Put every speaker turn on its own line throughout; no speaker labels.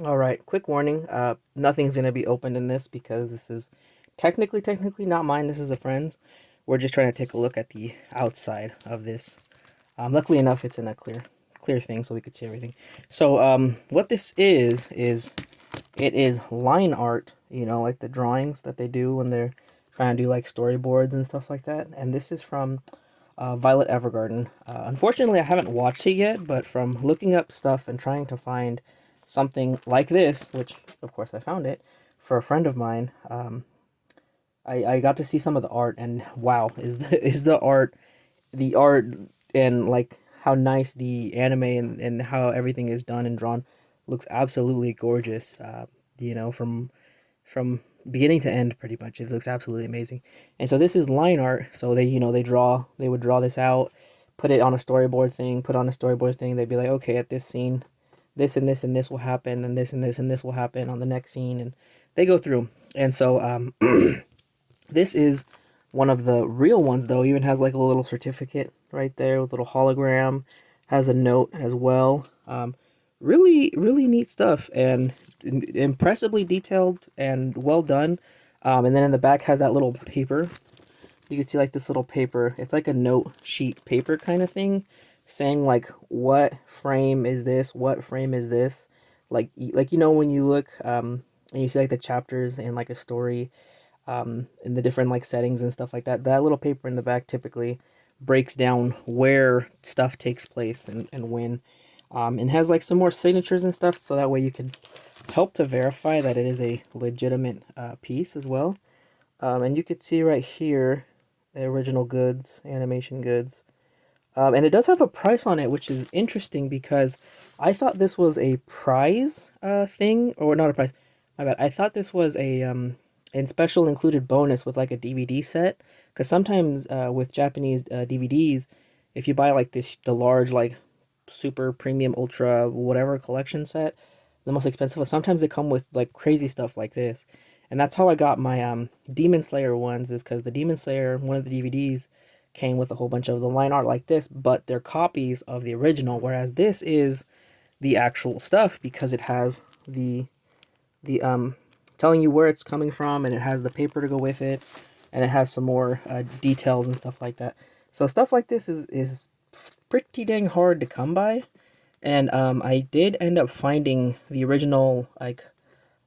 All right, quick warning. Nothing's gonna be opened in this because this is technically not mine. This is a friend's. We're just trying to take a look at the outside of this. Luckily enough, it's in a clear thing, so we could see everything. So, what this is it is line art. You know, like the drawings that they do when they're trying to do like storyboards and stuff like that. And this is from Violet Evergarden. Unfortunately, I haven't watched it yet, but from looking up stuff and trying to find something like this, which of course I found it for a friend of mine, I got to see some of the art, and wow, is the art and like how nice the anime and how everything is done and drawn looks absolutely gorgeous. You know, from beginning to end, pretty much, it looks absolutely amazing. And so this is line art. So they would draw this out, put it on a storyboard thing, put on a storyboard thing. They'd be like, okay, at this scene, this and this and this will happen, and this and this and this will happen on the next scene, and they go through. And so this is one of the real ones, though. Even has like a little certificate right there with a little hologram. Has a note as well. Really neat stuff and impressively detailed and well done. And then in the back has that little paper. You can see like this little paper. It's like a note sheet paper kind of thing, saying like what frame is this, what frame is this. Like when you look and you see like the chapters in like a story in the different like settings and stuff like that. That little paper in the back typically breaks down where stuff takes place and when. And has like some more signatures and stuff, so that way you can help to verify that it is a legitimate piece as well. And you could see right here the original goods, animation goods. And it does have a price on it, which is interesting because I thought this was a prize thing, or not a prize. My bad. I thought this was a in special included bonus with like a DVD set. Because sometimes with Japanese DVDs, if you buy like the large like super premium ultra whatever collection set, the most expensive one, sometimes they come with like crazy stuff like this. And that's how I got my Demon Slayer ones, is because the Demon Slayer, one of the DVDs, came with a whole bunch of the line art like this, but they're copies of the original, whereas this is the actual stuff because it has the telling you where it's coming from, and it has the paper to go with it, and it has some more details and stuff like that. So stuff like this is pretty dang hard to come by, and I did end up finding the original like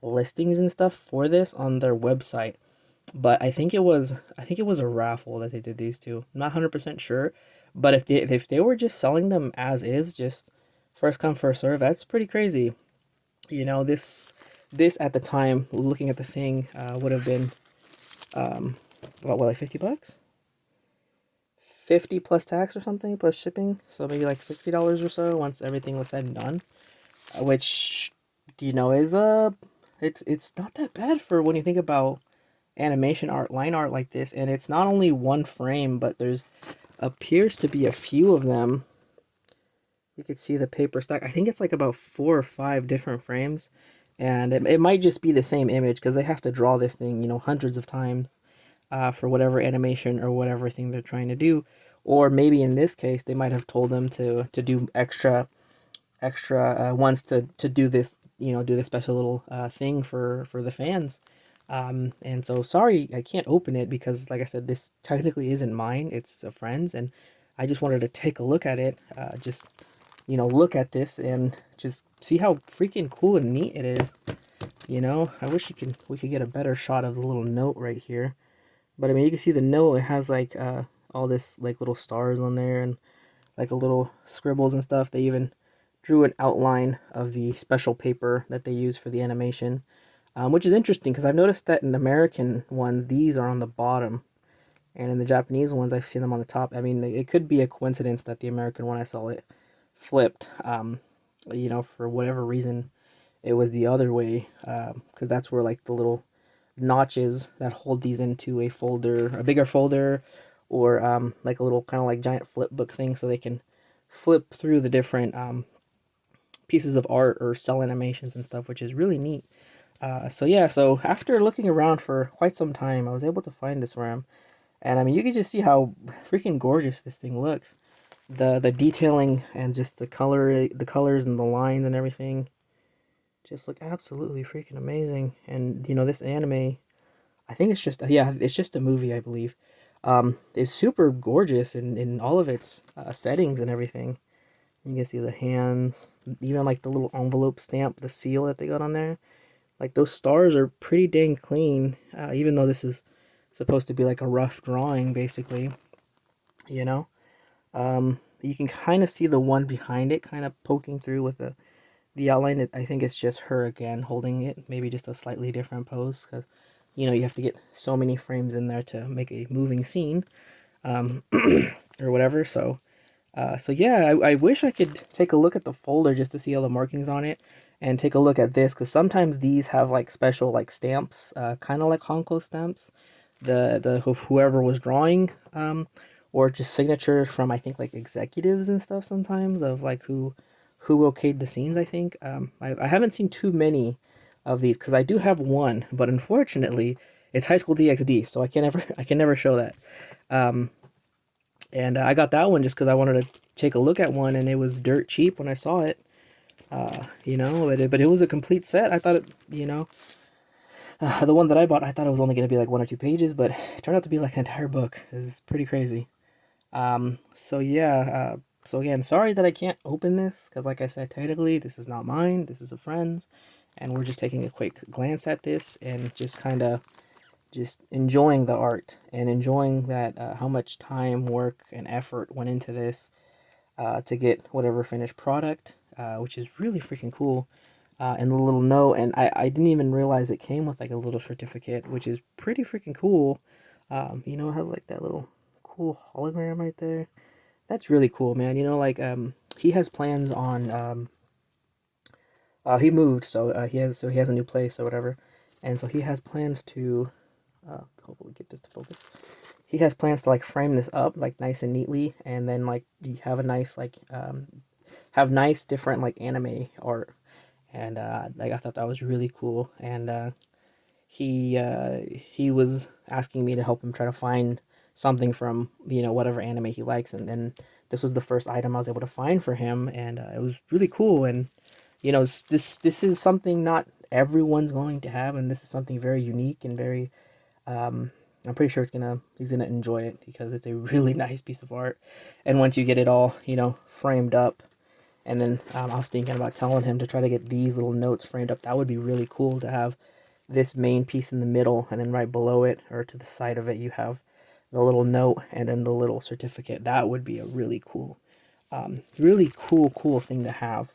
listings and stuff for this on their website, but I think it was a raffle that they did these two. I'm not 100% sure, but if they were just selling them as is, just first come first serve, that's pretty crazy. This at the time, looking at the thing, would have been um what, like $50, 50 plus tax or something plus shipping, so maybe like $60 or so once everything was said and done. Which is it's not that bad for when you think about animation art, line art like this, and it's not only one frame, but there's appears to be a few of them. You could see the paper stack. I think it's like about 4 or 5 different frames, and it might just be the same image because they have to draw this thing, hundreds of times for whatever animation or whatever thing they're trying to do. Or maybe in this case, they might have told them to do extra ones to do this, do this special little thing for the fans. And so sorry, I can't open it because, like I said, this technically isn't mine. It's a friend's, and I just wanted to take a look at it. Just look at this and just see how freaking cool and neat it is. I wish we could get a better shot of the little note right here. But I mean, you can see the note. It has like all this like little stars on there and like a little scribbles and stuff. They even drew an outline of the special paper that they use for the animation, which is interesting because I've noticed that in American ones, these are on the bottom, and in the Japanese ones, I've seen them on the top. I mean, it could be a coincidence that the American one I saw it flipped. For whatever reason, it was the other way, because that's where like the little notches that hold these into a folder, a bigger folder, or like a little kind of like giant flip book thing, so they can flip through the different pieces of art or cell animations and stuff, which is really neat. So yeah, so after looking around for quite some time, I was able to find this RAM, and I mean, you can just see how freaking gorgeous this thing looks. The detailing and just the colors and the lines and everything, just look absolutely freaking amazing. And you know, this anime, I think it's just, yeah, it's just a movie, I believe. Is super gorgeous in all of its settings and everything. You can see the hands, even like the little envelope stamp, the seal that they got on there. Like those stars are pretty dang clean, even though this is supposed to be like a rough drawing, basically. You know, you can kind of see the one behind it, kind of poking through with the outline. I think it's just her again holding it, maybe just a slightly different pose, because you know you have to get so many frames in there to make a moving scene, um, or whatever. So yeah, I wish I could take a look at the folder just to see all the markings on it, and take a look at this, because sometimes these have like special like stamps, kind of like Honko stamps, the whoever was drawing, or just signatures from, I think, like executives and stuff sometimes, of like who okayed the scenes. I think I haven't seen too many of these because I do have one, but unfortunately it's High School DxD, so I can never show that. Um, and I got that one just because I wanted to take a look at one, and it was dirt cheap when I saw it. You know, but it was a complete set. I thought it, you know, the one that I bought, I thought it was only going to be like 1 or 2 pages, but it turned out to be like an entire book. It's pretty crazy. So yeah, so again, sorry that I can't open this, because like I said, technically this is not mine, this is a friend's, and we're just taking a quick glance at this and just kind of just enjoying the art and enjoying that, how much time, work, and effort went into this, to get whatever finished product, which is really freaking cool. And the little note, and I didn't even realize it came with like a little certificate, which is pretty freaking cool. You know, it has like that little cool hologram right there. That's really cool, man. You know, like he has plans on he moved, so he has a new place or whatever, and so he has plans to hopefully get this to focus. He has plans to like frame this up like nice and neatly, and then like you have a nice like have nice different like anime art, and like I thought that was really cool. And he was asking me to help him try to find something from, you know, whatever anime he likes, and then this was the first item I was able to find for him, and it was really cool. And you know, this is something not everyone's going to have, and this is something very unique and very, I'm pretty sure he's gonna enjoy it, because it's a really nice piece of art. And once you get it all, you know, framed up, and then I was thinking about telling him to try to get these little notes framed up. That would be really cool to have this main piece in the middle, and then right below it or to the side of it you have the little note and then the little certificate. That would be a really cool thing to have,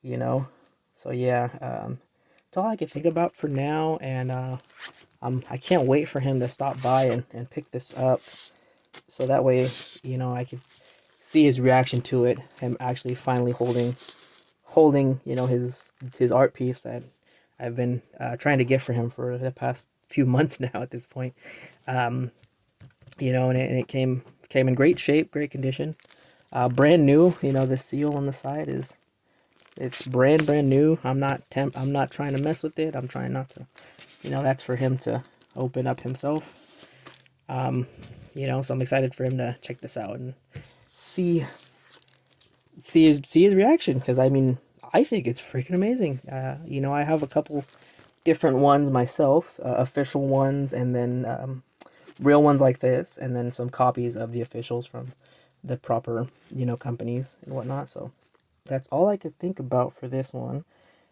you know. So yeah, that's all I can think about for now, and I can't wait for him to stop by and pick this up, so that way, you know, I could see his reaction to it, him actually finally holding, you know, his art piece that I've been trying to get for him for the past few months now at this point. Um, you know, and it came in great shape, great condition, brand new. You know, the seal on the side is, it's brand new. I'm not trying to mess with it. I'm trying not to. You know, that's for him to open up himself. You know, so I'm excited for him to check this out and see see his reaction, because I mean, I think it's freaking amazing. You know, I have a couple different ones myself, official ones, and then real ones like this, and then some copies of the officials from the proper, you know, companies and whatnot. So that's all I could think about for this one.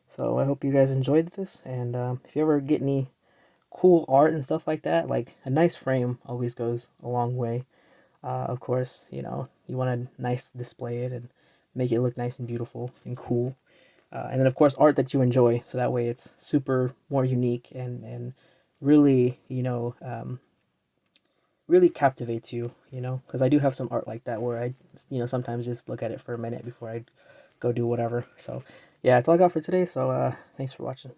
So I hope you guys enjoyed this, and if you ever get any cool art and stuff like that, like a nice frame always goes a long way. Of course, you know, you want to nice display it and make it look nice and beautiful and cool. And then of course art that you enjoy, so that way it's super more unique and really, you know, really captivates you, you know, because I do have some art like that where I, you know, sometimes just look at it for a minute before I go do whatever. So yeah, that's all I got for today. So thanks for watching.